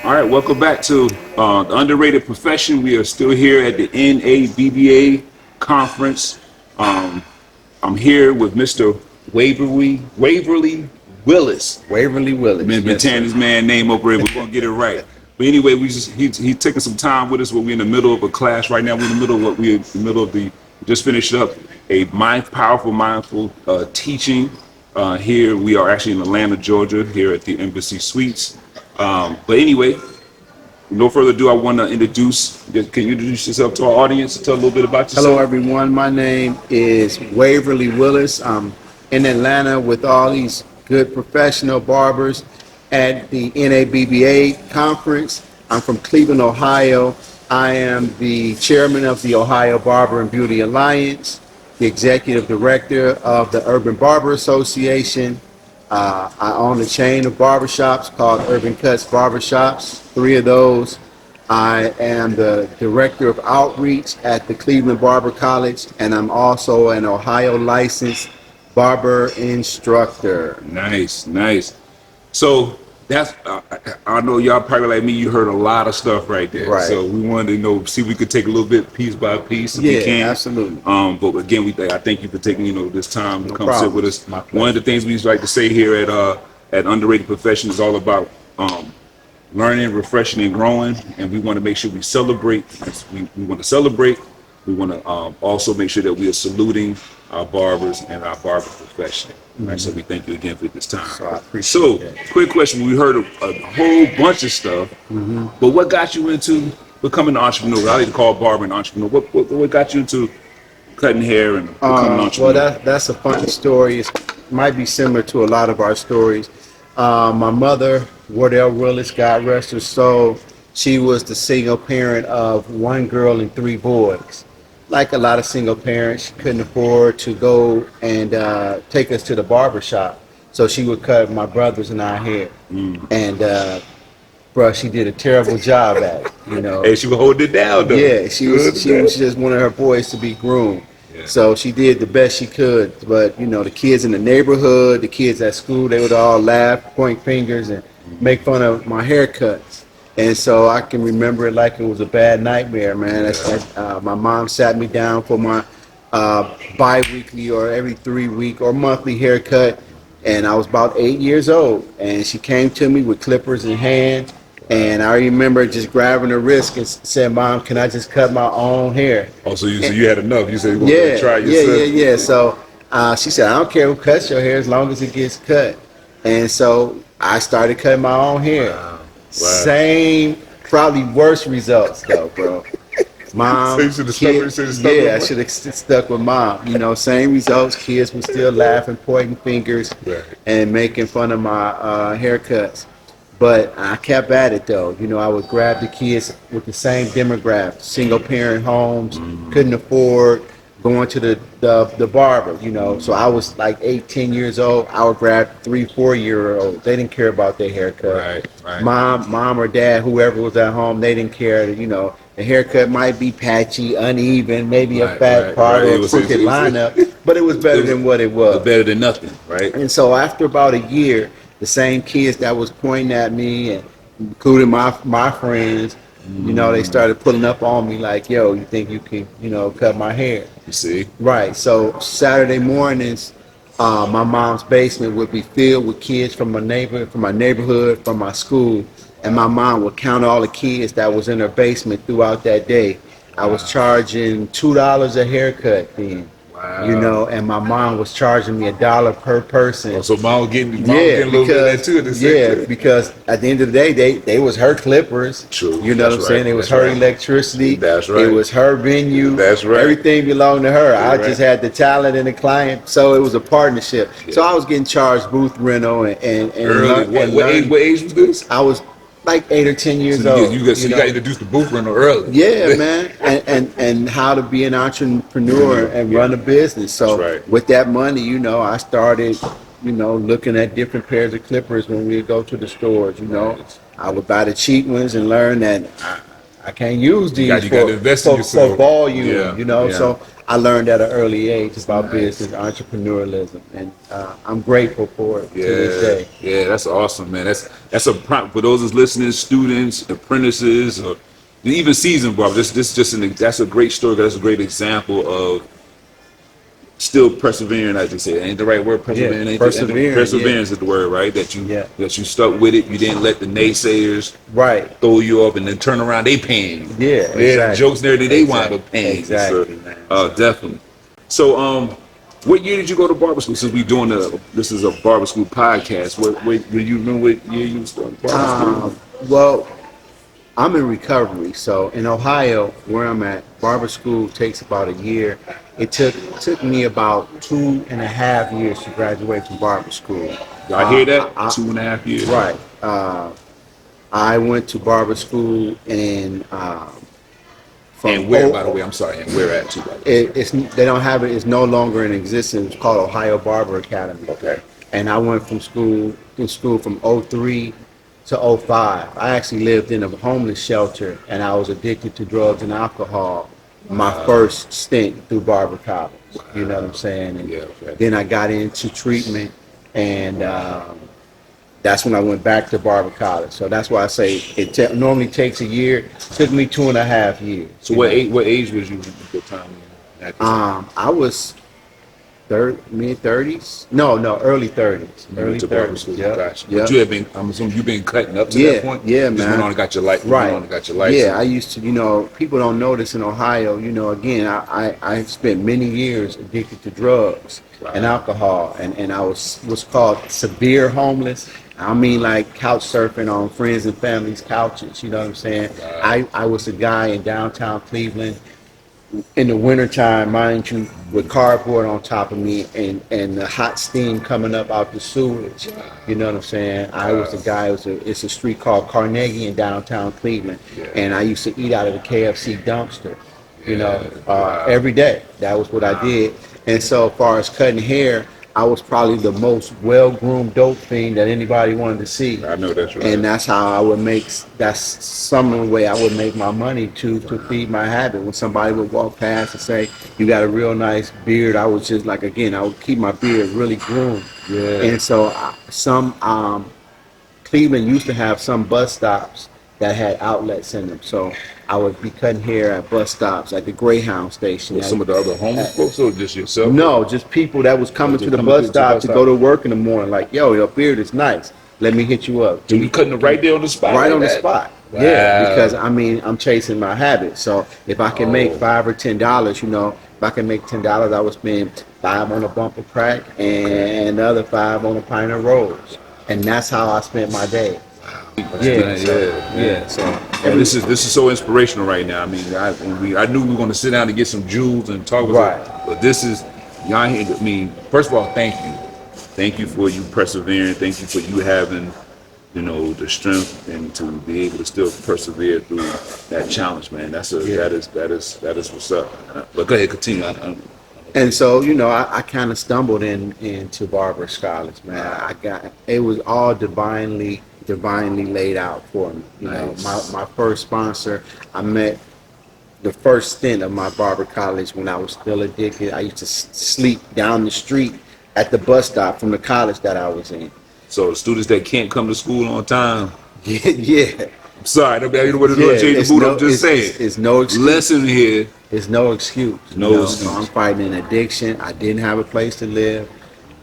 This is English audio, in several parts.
All right, welcome back to the Underrated Profession. We are still here at the NABBA conference. I'm here with Mr. Waverly Willis. Waverly Willis. Been tearing this man's name over here. We're gonna get it right. But anyway, he's taking some time with us. We're in the middle of a class right now. We're in the middle of just finished up a powerful mindful teaching. Here we are actually in Atlanta, Georgia, here at the Embassy Suites. But anyway, no further ado, I want to can you introduce yourself to our audience and tell a little bit about yourself? Hello, everyone. My name is Waverly Willis. I'm in Atlanta with all these good professional barbers at the NABBA conference. I'm from Cleveland, Ohio. I am the chairman of the Ohio Barber and Beauty Alliance, the executive director of the Urban Barber Association. I own a chain of barbershops called Urban Cuts Barbershops, 3 of those. I am the director of outreach at the Cleveland Barber College, and I'm also an Ohio licensed barber instructor. Nice. So that's I know y'all probably like me. You heard a lot of stuff right there. Right. So we wanted to see if we could take a little bit piece by piece if we can. Yeah, absolutely. But again, I thank you for taking this time to come sit with us. My pleasure. One of the things we like to say here at Underrated Profession is all about learning, refreshing, and growing. And we want to make sure we celebrate. We want to celebrate. We want to also make sure that we are saluting our barbers and our barber profession. Right, so we thank you again for this time. So I appreciate that. Quick question. We heard a whole bunch of stuff, but what got you into becoming an entrepreneur? I like to call barber an entrepreneur. What got you into cutting hair and becoming an entrepreneur? Well, that's a funny story. It might be similar to a lot of our stories. My mother, Waverly Willis, God rest her soul, she was the single parent of 1 girl and 3 boys. Like a lot of single parents, she couldn't afford to go and take us to the barbershop. So she would cut my brothers and our hair. And, she did a terrible job at it, Hey, she would hold it down, though. Yeah, she just wanted her boys to be groomed. Yeah. So she did the best she could. But, the kids in the neighborhood, the kids at school, they would all laugh, point fingers, and make fun of my haircuts. And so I can remember it like it was a bad nightmare, man. My mom sat me down for my bi-weekly or every 3-week or monthly haircut, and I was about 8 years old. And she came to me with clippers in hand, and I remember just grabbing her wrist and said, "Mom, can I just cut my own hair?" Oh, so you had enough. You said you wanted to try yourself. Yeah. So she said, "I don't care who cuts your hair as long as it gets cut." And so I started cutting my own hair. Wow. Same, probably worse results though, bro. Mom, so you should have I should have stuck with mom. Same results. Kids were still laughing, pointing fingers, and making fun of my haircuts. But I kept at it though. I would grab the kids with the same demographic, single parent homes, couldn't afford going to the barber, So I was like 8, 10 years old. I would grab 3, 4-year-olds. They didn't care about their haircut. Right. Mom or dad, whoever was at home, they didn't care. The haircut might be patchy, uneven, maybe a fat part or a crooked lineup, but it was better than what it was. Better than nothing, right? And so after about a year, the same kids that was pointing at me, and including my friends, they started pulling up on me like, "Yo, you think you can, cut my hair?" You see? Right. So Saturday mornings, my mom's basement would be filled with kids from my neighborhood, from my school, and my mom would count all the kids that was in her basement throughout that day. I was charging $2 a haircut then. Wow. And my mom was charging me $1 per person. Oh, so mom was getting a little bit of that too. Because at the end of the day, they was her clippers. True. You know what I'm saying? It was her electricity. That's right. It was her venue. That's right. Everything belonged to her. I just had the talent and the client, so it was a partnership. Yeah. So I was getting charged booth rental and early. What age was this? I was like 8 or 10 years old. You got introduced to booth rental early. Yeah, man, and how to be an entrepreneur and run a business. So with that money, I started, looking at different pairs of clippers when we would go to the stores. I would buy the cheap ones and learn that I can't use these for volume. So I learned at an early age about business, entrepreneurialism, and I'm grateful for it to this day. Yeah, that's awesome, man. That's a prompt for those who's listening, students, apprentices, or even seasoned barbers. That's a great story. That's a great example of still persevering, as they say. Ain't the right word? Persevering. Yeah, persevering. Perseverance is the word, right? That you stuck with it. You didn't let the naysayers throw you up and then turn around. They paying you. Yeah, exactly. Jokes there that they wind up paying. Exactly, man. Definitely. So, what year did you go to barber school? Since this is a barber school podcast. Do you remember what year you started barber school? Well, I'm in recovery, so in Ohio, where I'm at, barber school takes about a year. It took me about 2.5 years to graduate from barber school. I hear that? 2.5 years. Right. I went to barber school in and where, by the way, I'm sorry, and where at too, by the way? They don't have it. It's no longer in existence. It's called Ohio Barber Academy. Okay. And I went from school from 03 to 05. I actually lived in a homeless shelter, and I was addicted to drugs and alcohol my first stint through barber college. You know what I'm saying? And then I got into treatment, and that's when I went back to barber college. So that's why I say it normally takes a year. It took me 2.5 years. So what age was you at the time? I was mid-30s. No, early 30s. Early 30s. Yeah. Gotcha. But you have been, I'm assuming you've been cutting up to that point? Yeah, man. You went on and got your life. Right. On and got your license. Yeah, I used to, people don't know this in Ohio. Again, I spent many years addicted to drugs and alcohol, and I was called severe homeless. I mean, like couch surfing on friends and family's couches. You know what I'm saying? Wow. I was a guy in downtown Cleveland in the wintertime, mind you, with cardboard on top of me and the hot steam coming up out the sewage. You know what I'm saying? I was the guy. It's a street called Carnegie in downtown Cleveland, and I used to eat out of the KFC dumpster. Every day. That was what I did. And so, as far as cutting hair, I was probably the most well-groomed dope fiend that anybody wanted to see. I know that's right. And that's how I would that's some of the way I would make my money to feed my habit. When somebody would walk past and say, you got a real nice beard, I was just like, again, I would keep my beard really groomed. Yeah. And so Cleveland used to have some bus stops that had outlets in them. So I would be cutting hair at bus stops, like the Greyhound station. Some of the other homeless folks, or just yourself? No, just people that was coming to the bus stop to go to work in the morning. Like, yo, your beard is nice. Let me hit you up. So you cutting it right there on the spot? Right on the spot. Wow. Yeah, because I'm chasing my habit. So if I can make $5 or $10, if I can make $10, I would spend $5 on a bump of crack and the other $5 on a pint of rolls. And that's how I spent my day. Yeah. So this is so inspirational right now. I mean, I knew we were going to sit down and get some jewels and talk about it, but this is, I mean, first of all, thank you for you persevering. Thank you for you having, the strength and to be able to still persevere through that challenge, man. That is what's up. But go ahead, continue. And so, I kind of stumbled into barber college, man. It was all divinely laid out for me. Nice. My first sponsor, I met the first stint of my barber college when I was still addicted. I used to sleep down the street at the bus stop from the college that I was in. So the students that can't come to school on time. Yeah. I'm sorry, I don't want to change the mood. I'm just saying. It's no excuse. Lesson here. It's no excuse. No excuse. I'm fighting an addiction. I didn't have a place to live.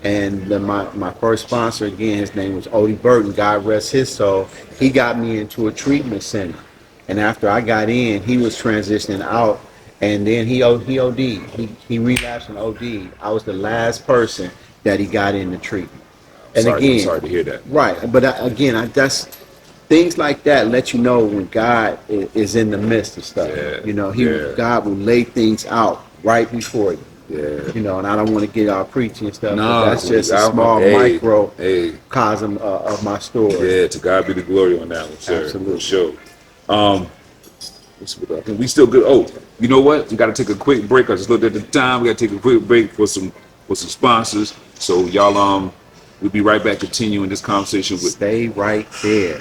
And my first sponsor, again, his name was Odie Burton, God rest his soul. He got me into a treatment center. And after I got in, he was transitioning out. And then he OD'd. He relapsed and OD'd. I was the last person that he got into treatment. And I'm sorry to hear that. Right. But that's things like that let you know when God is in the midst of stuff. Yeah. God will lay things out right before you. Yeah. And I don't want to get all preachy and stuff, but that's just a small microcosm of my story. Yeah, to God be the glory on that one, sir. Absolutely. For sure. I think we still good. Oh, you know what? We got to take a quick break. I just looked at the time. We got to take a quick break for some sponsors. So y'all, we'll be right back continuing this conversation with. Stay right there.